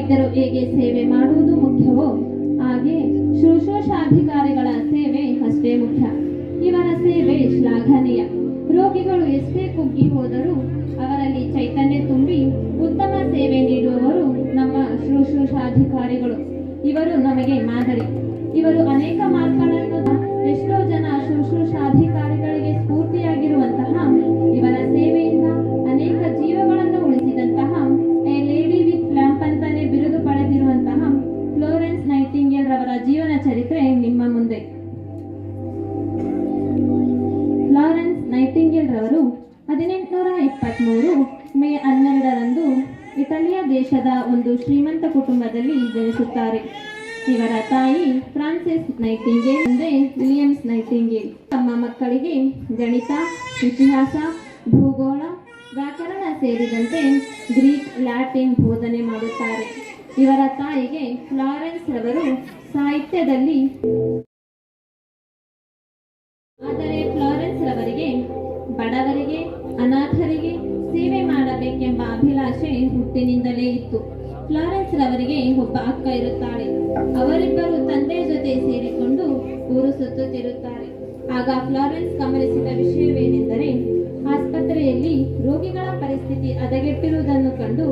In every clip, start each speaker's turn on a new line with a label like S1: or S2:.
S1: ವೈದ್ಯರು ಹೇಗೆ ಸೇವೆ ಮಾಡುವುದು ಮುಖ್ಯವೋ ಹಾಗೆ ಶುಶ್ರೂಷಾಧಿಕಾರಿಗಳ ಸೇವೆ ಅಷ್ಟೇ ಮುಖ್ಯ. ಇವರ ಸೇವೆ ಶ್ಲಾಘನೀಯ. ರೋಗಿಗಳು ಎಷ್ಟೇ ಕುಗ್ಗಿ ಹೋದರೂ ಅವರಲ್ಲಿ ಚೈತನ್ಯ ತುಂಬಿ ಉತ್ತಮ ಸೇವೆ ನೀಡುವವರು ನಮ್ಮ ಶುಶ್ರೂಷಾಧಿಕಾರಿಗಳು. ಇವರು ನಮಗೆ ಮಾದರಿ. ಇವರು ಅನೇಕ ಮಾರ್ಗಗಳನ್ನು ಎಷ್ಟೋ ಜನ ಶುಶ್ರೂಷಾಧಿಕಾರಿಗಳಿಗೆ ಸ್ಫೂರ್ತಿಯಾಗಿರುವಂತಹ ಇವರ ಸೇವೆಯಿಂದ ಅನೇಕ ಜೀವಗಳನ್ನು ಉಳಿಸಿದಂತಹ ಎ ಲೇಡಿ ವಿತ್ ಲ್ಯಾಂಪ್ ಅಂತಾನೆ ಬಿರುದು ಪಡೆದಿರುವಂತಹ ಫ್ಲೋರೆನ್ಸ್ ನೈಟಿಂಗೇಲ್ ರವರ ಜೀವನ ಚರಿತ್ರೆ ನಿಮ್ಮ ಮುಂದೆ. ಫ್ಲಾರೆನ್ಸ್ ನೈಟಿಂಗೇಲ್ ರವರು 1823 ಮೇ 12ರಂದು ಇಟಲಿಯ ದೇಶದ ಒಂದು ಶ್ರೀಮಂತ ಕುಟುಂಬದಲ್ಲಿ ಜನಿಸುತ್ತಾರೆ. ಇವರ ತಾಯಿ ಫ್ರಾನ್ಸಿಸ್ ನೈಟಿಂಗೇಲ್, ತಂದೆ ವಿಲಿಯಮ್ಸ್ ನೈಟಿಂಗೇಲ್. ತಮ್ಮ ಮಕ್ಕಳಿಗೆ ಗಣಿತ, ಇತಿಹಾಸ, ಭೂಗೋಳ, ವ್ಯಾಕರಣ ಸೇರಿದಂತೆ ಗ್ರೀಕ್, ಲ್ಯಾಟಿನ್ ಬೋಧನೆ ಮಾಡುತ್ತಾರೆ. ಇವರ ತಾಯಿಗೆ ಫ್ಲಾರೆನ್ಸ್ ರವರು ಸಾಹಿತ್ಯದಲ್ಲಿ, ಆದರೆ ಫ್ಲಾರೆನ್ಸ್ ರವರಿಗೆ ಬಡವರಿಗೆ, ಅನಾಥರಿಗೆ ಸೇವೆ ಮಾಡಬೇಕೆಂಬ ಅಭಿಲಾಷೆ ಹುಟ್ಟಿನಿಂದಲೇ ಇತ್ತು. ಫ್ಲಾರೆನ್ಸ್ ರವರಿಗೆ ಒಬ್ಬ ಅಕ್ಕ ಇರುತ್ತಾಳೆ. ಅವರಿಬ್ಬರು ತಂದೆಯ ಜೊತೆ ಸೇರಿಕೊಂಡು ಊರು ಸುತ್ತುತ್ತಿರುತ್ತಾರೆ. ಆಗ ಫ್ಲಾರೆನ್ಸ್ ಗಮನಿಸಿದ ವಿಷಯವೇನೆಂದರೆ, ಆಸ್ಪತ್ರೆಯಲ್ಲಿ ರೋಗಿಗಳ ಪರಿಸ್ಥಿತಿ ಹದಗೆಟ್ಟಿರುವುದನ್ನು ಕಂಡು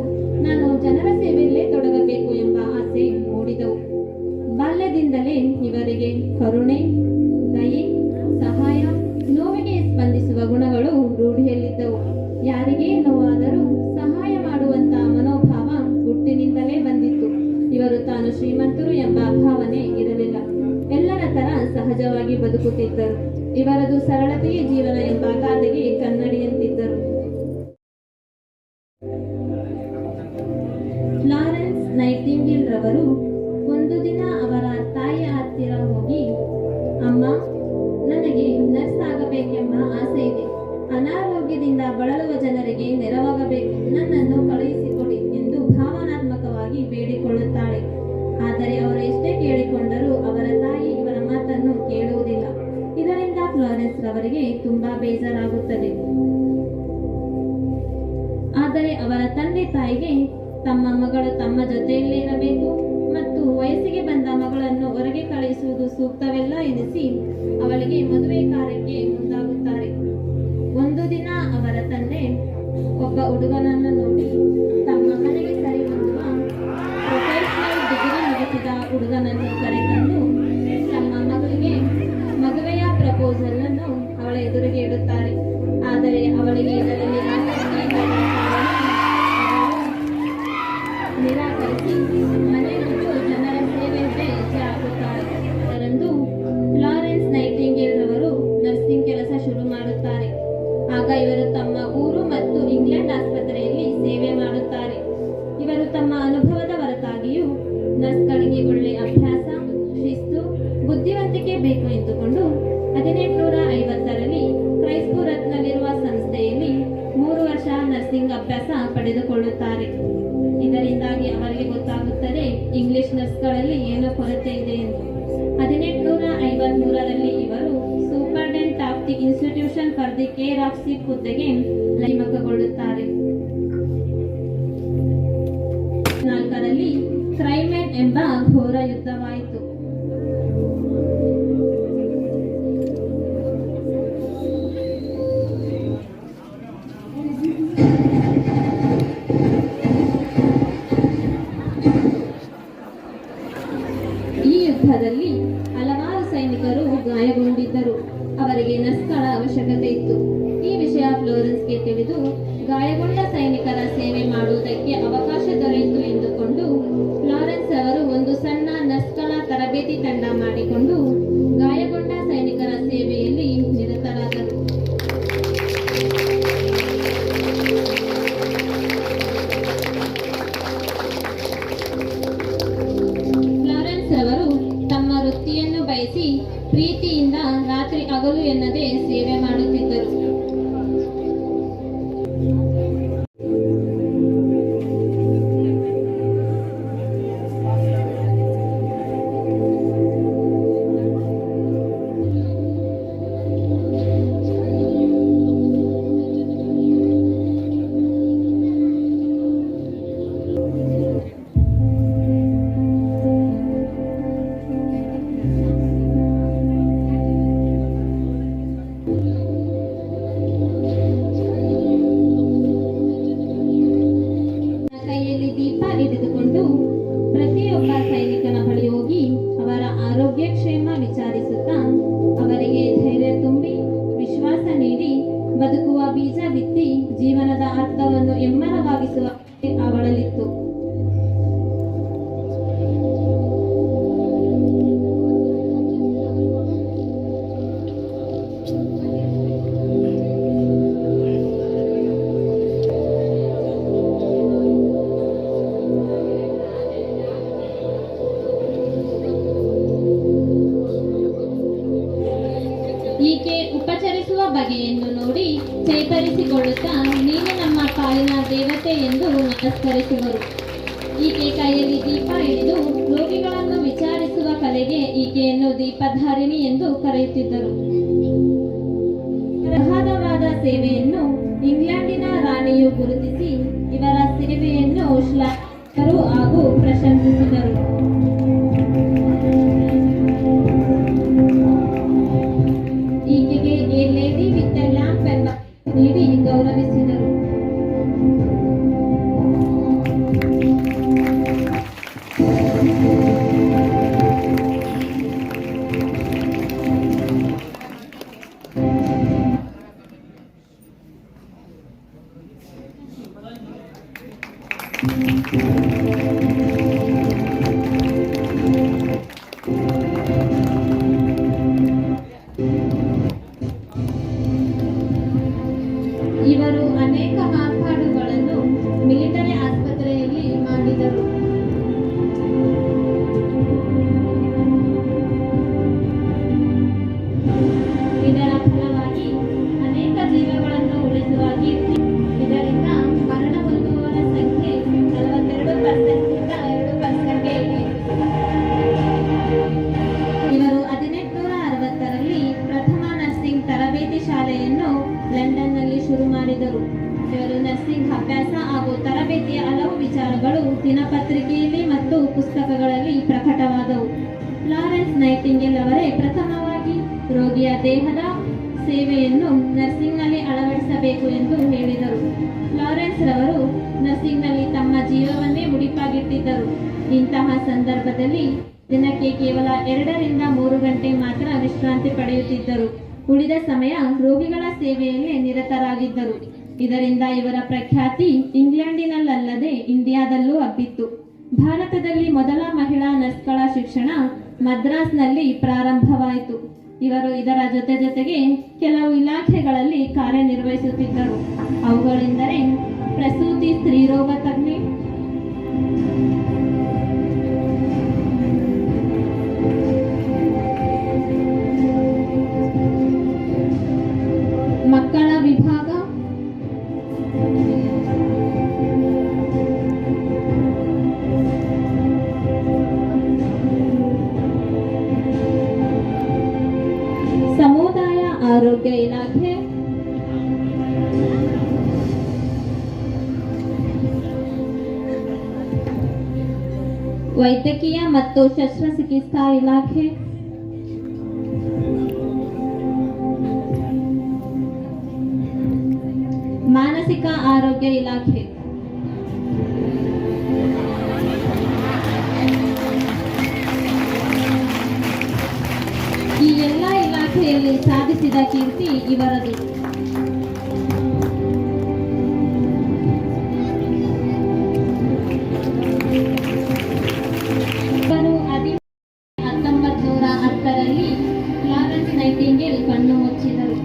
S1: ನಾನು ಜನರ ಸೇವೆಯಲ್ಲೇ ತೊಡಗಬೇಕು ಎಂಬ ಆಸೆ ಮೂಡಿದವು. ಬಾಲ್ಯದಿಂದಲೇ ಇವರಿಗೆ ಕರುಣೆ, ದಯೆ, ಸಹಾಯ, ನೋವಿಗೆ ಸ್ಪಂದಿಸುವ ಗುಣಗಳು ರೂಢಿಯಲ್ಲಿದ್ದವು. ಯಾರಿಗೇ ನೋವಾದರೂ ಸಹಾಯ ಮಾಡುವಂತಹ ಮನೋಭಾವ ಹುಟ್ಟಿನಿಂದಲೇ ಬಂದಿತ್ತು. ಇವರು ತಾನು ಶ್ರೀಮಂತರು ಎಂಬ ಭಾವನೆ ಇರಲಿಲ್ಲ. ಎಲ್ಲರ ತರ ಸಹಜವಾಗಿ ಬದುಕುತ್ತಿದ್ದರು. ಇವರದು ಸರಳತೆಯ ಜೀವನ ಎಂಬ ಗಾದೆಗೆ ಕನ್ನಡಿಯಂತಿದ್ದರು. ಫ್ಲಾರೆನ್ಸ್ ನೈಟಿಂಗೇಲ್ ರವರು ಒಂದು ದಿನ ಅವರ ತಾಯಿಯ ಹತ್ತಿರ ಹೋಗಿ, ಅಮ್ಮ, ನನಗೆ ನರ್ಸ್ ಆಗಬೇಕೆಂಬ ಆಸೆ ಇದೆ. ಅನಾರೋಗ್ಯದಿಂದ ಬಳಲುವ ಜನರಿಗೆ ನೆರವಾಗಬೇಕು. ನನ್ನನ್ನು ಕಳುಹಿಸಿಕೊಡಿ ಎಂದು ಭಾವನಾತ್ಮಕವಾಗಿ ಬೇಡಿಕೊಳ್ಳುತ್ತಾಳೆ. ಆದರೆ ಅವರು ಎಷ್ಟೇ ಕೇಳಿಕೊಂಡರೂ ಅವರ ತಾಯಿ ಇವರ ಮಾತನ್ನು ಕೇಳುವುದಿಲ್ಲ. ಇದರಿಂದ ಫ್ಲಾರೆನ್ಸ್ ರವರಿಗೆ ತುಂಬಾ ಬೇಜಾರಾಗುತ್ತದೆ. ಆದರೆ ಅವರ ತಂದೆ ತಾಯಿಗೆ ತಮ್ಮ ಮಗಳು ತಮ್ಮ ಜೊತೆಯಲ್ಲೇ ಇರಬೇಕು ಮತ್ತು ವಯಸ್ಸಿಗೆ ಬಂದ ಮಗಳನ್ನು ಹೊರಗೆ ಕಳುಹಿಸುವುದು ಸೂಕ್ತವೆಲ್ಲ ಎನಿಸಿ ಅವಳಿಗೆ ಮದುವೆ ಕಾರ್ಯಕ್ಕೆ ಮುಂದಾಗುತ್ತಾರೆ. ಒಂದು ದಿನ ಅವರ ತಂದೆ ಒಬ್ಬ ಹುಡುಗನನ್ನು ನೋಡಿ ತಮ್ಮ ಮನೆಗೆ ಸರಿ ಹೊಂದುವ ಪ್ರೊಫೆಷನಲ್ ಡಿಗ್ರಿ ಮುಗಿಸಿದ ಹುಡುಗನನ್ನು ಕರೆತಂದು ತಮ್ಮ ಮಗಳಿಗೆ ಮದುವೆಯ ಪ್ರಪೋಸಲ್ ಅನ್ನು ಅವಳ ಎದುರಿಗೆ ಇಡುತ್ತಾರೆ. ಆದರೆ ಅವಳಿಗೆ ಇದರಲ್ಲಿ ಆಸಕ್ತಿ ಇಲ್ಲದ ಕಾರಣ ನಿರಾಕರಿಸಿ ಮನೆ ಬಿಟ್ಟು ಜನರ ಸೇವೆಯಂತೆ ಹೆಜ್ಜೆ ಹಾಕುತ್ತಾರೆ. ಅದರಂದು ಫ್ಲಾರೆನ್ಸ್ ನೈಟಿಂಗೇಲ್ ರವರು ನರ್ಸಿಂಗ್ ಕೆಲಸ ಶುರು ಮಾಡುತ್ತಾರೆ. ಆಗ ಇವರು ತಮ್ಮ ಊರು ಮತ್ತು ಇಂಗ್ಲೆಂಡ್ ಆಸ್ಪತ್ರೆಯಲ್ಲಿ ಸೇವೆ ಮಾಡುತ್ತಾರೆ. ಇವರು ತಮ್ಮ ಅನುಭವದ ಹೊರತಾಗಿಯೂ ನರ್ಸ್ಗಳಿಗೆ ಒಳ್ಳೆಯ ಅಭ್ಯಾಸ, ಶಿಸ್ತು, ಬುದ್ಧಿವಂತಿಕೆ ಬೇಕು ಎಂದುಕೊಂಡು 1850ರಲ್ಲಿ ಕ್ರೈಸ್ಪುರತ್ನಲ್ಲಿರುವ ಸಂಸ್ಥೆಯಲ್ಲಿ 3 ವರ್ಷ ನರ್ಸಿಂಗ್ ಅಭ್ಯಾಸ ಪಡೆದುಕೊಳ್ಳುತ್ತಾರೆ. ಇದರಿಂದಾಗಿ ಅವರಿಗೆ ಗೊತ್ತಾಗುತ್ತದೆ ಇಂಗ್ಲಿಷ್ ನರ್ಸ್ಗಳಲ್ಲಿ ಏನೋ ಕೊರತೆ ಇದೆ ಎಂದು. 1853ರಲ್ಲಿ ಇವರು superintendent of the institution for the care of sick ಹುದ್ದೆಗೆ ನೇಮಕಗೊಳ್ಳುತ್ತಾರೆ. 4ರಲ್ಲಿ ಕ್ರೈಮೆನ್ ಎಂಬ ಘೋರ ಯುದ್ಧವಾಯಿತು. ಈ ಯುದ್ಧದಲ್ಲಿ ಹಲವಾರು ಸೈನಿಕರು ಗಾಯಗೊಂಡಿದ್ದರು. ಅವರಿಗೆ ನರ್ಸ್ಗಳ ಅವಶ್ಯಕತೆ ಇತ್ತು. ಈ ವಿಷಯ ಫ್ಲೋರೆನ್ಸ್ಗೆ ತಿಳಿದು ಗಾಯಗೊಂಡ ಸೈನಿಕರ ಸೇವೆ ಮಾಡುವುದಕ್ಕೆ ಅವಕಾಶ ದೊರೆಯಿತು ಎಂದುಕೊಂಡು ಫ್ಲಾರೆನ್ಸ್ ಅವರು ಒಂದು ಸಣ್ಣ ನರ್ಸ್ಗಳ ತರಬೇತಿ ಬಗೆಯನ್ನು ನೋಡಿ ಚೇತರಿಸಿಕೊಳ್ಳುತ್ತಾ ನೀನು ನಮ್ಮ ಪಾಲಿನ ದೇವತೆ ಎಂದು ನಮಸ್ಕರಿಸುವರು. ಈಕೆ ಕೈಯಲ್ಲಿ ದೀಪ ಹಿಡಿದು ರೋಗಿಗಳನ್ನು ವಿಚಾರಿಸುವ ಕಲೆಗೆ ಈಕೆಯನ್ನು ದೀಪಧಾರಿಣಿ ಎಂದು ಕರೆಯುತ್ತಿದ್ದರು. ಪ್ರಗಾಢವಾದ ಸೇವೆಯನ್ನು ಇಂಗ್ಲೆಂಡಿನ ರಾಣಿಯು ಗುರುತಿಸಿ ಇವರ ಸೇವೆಯನ್ನು ಶ್ಲಾಘಿಸಿದರು ಹಾಗೂ ಪ್ರಶಂಸಿಸಿದರು. ಈಕೆಗೆ a lady with a lamp ಎಂಬ ನೀಡಿ ಗೌರವಿಸಿದರು. ಇವರು ಅನೇಕ ಮಾರ್ಪಾಡುಗಳನ್ನು ಮಿಲಿಟರಿ ಆಸ್ಪತ್ರೆಯಲ್ಲಿ ಮಾಡಿದರು. ಇದರ ಫಲವಾಗಿ ಅನೇಕ ಜೀವಗಳನ್ನು ಉಳಿಸುವ ಕೀರ್ತಿ. ಇದರಿಂದ ಮರಣ ಹೊಂದುವವರ ಸಂಖ್ಯೆ 42% 2%ಗೆ ಇಳಿಯಿತು. ಇವರು 1860ರಲ್ಲಿ ಪ್ರಥಮ ನರ್ಸಿಂಗ್ ತರಬೇತಿ ಶಾಲೆಯನ್ನು ಲಂಡನ್ನಲ್ಲಿ ಶುರು ಮಾಡಿದರು. ಇವರು ನರ್ಸಿಂಗ್ ಅಭ್ಯಾಸ ಹಾಗೂ ತರಬೇತಿಯ ಹಲವು ವಿಚಾರಗಳು ದಿನಪತ್ರಿಕೆಯಲ್ಲಿ ಮತ್ತು ಪುಸ್ತಕಗಳಲ್ಲಿ ಪ್ರಕಟವಾದವು. ಫ್ಲಾರೆನ್ಸ್ ನೈಟಿಂಗೇಲ್ ಅವರೇ ಪ್ರಥಮವಾಗಿ ರೋಗಿಯ ದೇಹದ ಸೇವೆಯನ್ನು ನರ್ಸಿಂಗ್ನಲ್ಲಿ ಅಳವಡಿಸಬೇಕು ಎಂದು ಹೇಳಿದರು. ಫ್ಲಾರೆನ್ಸ್ ರವರು ನರ್ಸಿಂಗ್ನಲ್ಲಿ ತಮ್ಮ ಜೀವವನ್ನೇ ಮುಡಿಪಾಗಿಟ್ಟಿದ್ದರು. ಇಂತಹ ಸಂದರ್ಭದಲ್ಲಿ ದಿನಕ್ಕೆ ಕೇವಲ 2 ರಿಂದ 3 ಗಂಟೆ ಮಾತ್ರ ವಿಶ್ರಾಂತಿ ಪಡೆಯುತ್ತಿದ್ದರು. ಉಳಿದ ಸಮಯ ರೋಗಿಗಳ ಸೇವೆಯಲ್ಲೇ ನಿರತರಾಗಿದ್ದರು. ಇದರಿಂದ ಇವರ ಪ್ರಖ್ಯಾತಿ ಇಂಗ್ಲೆಂಡಿನಲ್ಲದೆ ಇಂಡಿಯಾದಲ್ಲೂ ಹಬ್ಬಿತ್ತು. ಭಾರತದಲ್ಲಿ ಮೊದಲ ಮಹಿಳಾ ನರ್ಸ್ಗಳ ಶಿಕ್ಷಣ ಮದ್ರಾಸ್ನಲ್ಲಿ ಪ್ರಾರಂಭವಾಯಿತು. ಇವರು ಇದರ ಜೊತೆಗೆ ಕೆಲವು ಇಲಾಖೆಗಳಲ್ಲಿ ಕಾರ್ಯನಿರ್ವಹಿಸುತ್ತಿದ್ದರು. ಅವುಗಳೆಂದರೆ ಪ್ರಸೂತಿ, ಸ್ತ್ರೀರೋಗ ತಜ್ಞೆ, ಮಕ್ಕಳ ವಿಭಾಗ, ಸಮುದಾಯ ಆರೋಗ್ಯ ಇಲಾಖೆ, ವೈದ್ಯಕೀಯ ಮತ್ತು ಶಸ್ತ್ರಚಿಕಿತ್ಸಾ ಇಲಾಖೆ, ಮಾನಸಿಕ ಆರೋಗ್ಯ ಇಲಾಖೆ. ಈ ಎಲ್ಲ ಇಲಾಖೆಯಲ್ಲಿ ಸಾಧಿಸಿದ ಕೀರ್ತಿ ಇವರದು. ಇವರು 1910ರಲ್ಲಿ ಫ್ಲಾರೆನ್ಸ್ ನೈಟಿಂಗೇಲ್ ಕಣ್ಣು ಮುಚ್ಚಿದರು.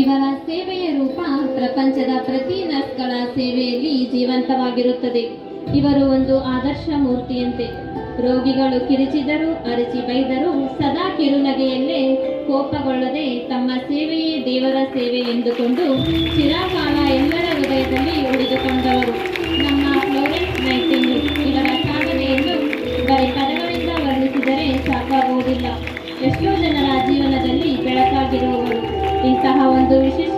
S1: ಇವರ ಸೇವೆಯ ರೂಪ ಪ್ರಪಂಚದ ಪ್ರತಿ ನರ್ಸ್ಗಳ ಸೇವೆಯಲ್ಲಿ ಜೀವಂತವಾಗಿರುತ್ತದೆ. ಇವರು ಒಂದು ಆದರ್ಶ ಮೂರ್ತಿಯಂತೆ. ರೋಗಿಗಳು ಕಿರಿಚಿದರೂ ಅರಚಿ ಬೈದರೂ ಸದಾ ಕಿರುನಗೆಯಲ್ಲೇ ಕೋಪಗೊಳ್ಳದೆ ತಮ್ಮ ಸೇವೆಯೇ ದೇವರ ಸೇವೆ ಎಂದುಕೊಂಡು ಚಿರಕಾಲ ಎಲ್ಲರ ಹೃದಯದಲ್ಲಿ ಉಳಿದುಕೊಂಡವರು ನಮ್ಮ ಫ್ಲೋರೆನ್ಸ್ ನೈಟಿಂಗೇಲ್. ಇವರ ಸಾಧನೆಯನ್ನು ಬರೀ ಪದಗಳಿಂದ ವರ್ಣಿಸಿದರೆ ಸಾಕಾಗುವುದಿಲ್ಲ. ಎಷ್ಟೋ ಜನರ ಜೀವನದಲ್ಲಿ ಬೆಳಕಾಗಿರುವವರು. ಇಂತಹ ಒಂದು ವಿಶಿಷ್ಟ